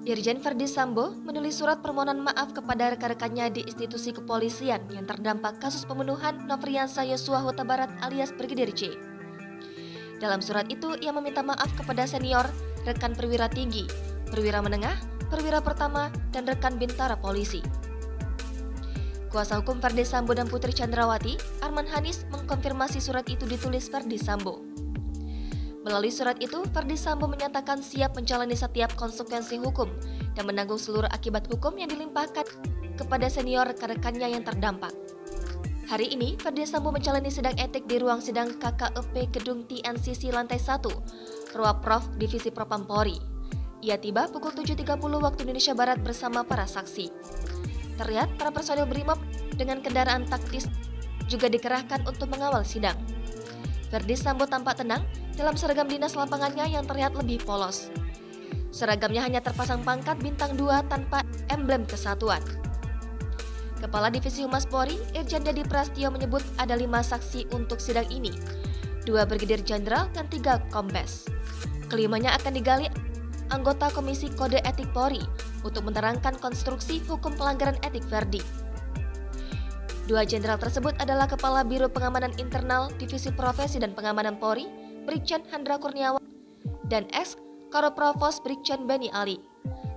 Irjen Verdi Sambo menulis surat permohonan maaf kepada rekan-rekannya di institusi kepolisian yang terdampak kasus pembunuhan Nofriansah Yosua Huta Barat alias Brigadir J. Dalam surat itu, ia meminta maaf kepada senior, rekan perwira tinggi, perwira menengah, perwira pertama, dan rekan bintara polisi. Kuasa hukum Verdi Sambo dan Putri Chandrawati, Arman Hanis, mengkonfirmasi surat itu ditulis Verdi Sambo. Melalui surat itu, Verdi Sambo menyatakan siap menjalani setiap konsekuensi hukum dan menanggung seluruh akibat hukum yang dilimpahkan kepada senior rekan-rekannya yang terdampak. Hari ini, Verdi Sambo menjalani sidang etik di ruang sidang KKEP Gedung TNCC Lantai 1, Ruang Prof Divisi Propam Polri. Ia tiba pukul 7.30 waktu Indonesia Barat bersama para saksi. Terlihat para personel BRIMOB dengan kendaraan taktis juga dikerahkan untuk mengawal sidang. Verdi Sambo tampak tenang dalam seragam dinas lapangannya yang terlihat lebih polos. Seragamnya hanya terpasang pangkat bintang 2 tanpa emblem kesatuan. Kepala Divisi Humas Polri, Irjen Dedi Prastio menyebut ada 5 saksi untuk sidang ini, 2 Brigadir Jenderal dan 3 Kombes. Kelimanya akan digali anggota Komisi Kode Etik Polri untuk menerangkan konstruksi hukum pelanggaran etik Verdi. 2 jenderal tersebut adalah Kepala Biro Pengamanan Internal Divisi Profesi dan Pengamanan Polri, Brigjen Hendra Kurniawan, dan ex-Karoprovos Brigjen Beni Ali.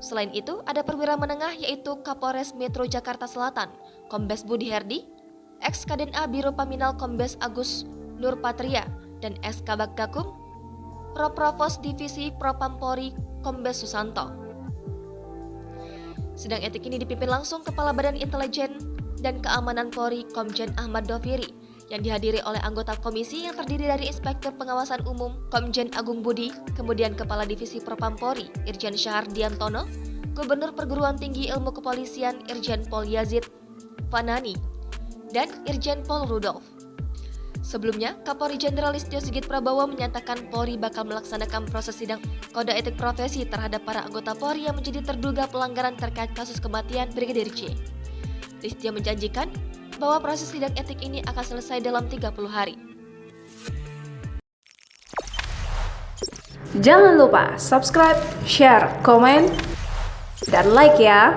Selain itu, ada perwira menengah yaitu Kapolres Metro Jakarta Selatan, Kombes Budi Herdi, ex-Kadena Biro Paminal Kombes Agus Nurpatria, dan ex-Kabag Gakum, Proprovos Divisi Propam Polri, Kombes Susanto. Sidang etik ini dipimpin langsung Kepala Badan Intelijen dan Keamanan Polri Komjen Ahmad Doviri yang dihadiri oleh anggota komisi yang terdiri dari Inspektur Pengawasan Umum Komjen Agung Budi, kemudian Kepala Divisi Propam Polri Irjen Syahar Diantono, Gubernur Perguruan Tinggi Ilmu Kepolisian Irjen Pol Yazid Fanani, dan Irjen Pol Rudolf. Sebelumnya, Kapolri Jenderal Listio Sigit Prabowo menyatakan Polri bakal melaksanakan proses sidang kode etik profesi terhadap para anggota Polri yang menjadi terduga pelanggaran terkait kasus kematian Brigadir J. Listio menjanjikan bahwa proses sidang etik ini akan selesai dalam 30 hari. Jangan lupa subscribe, share, komen, dan like ya!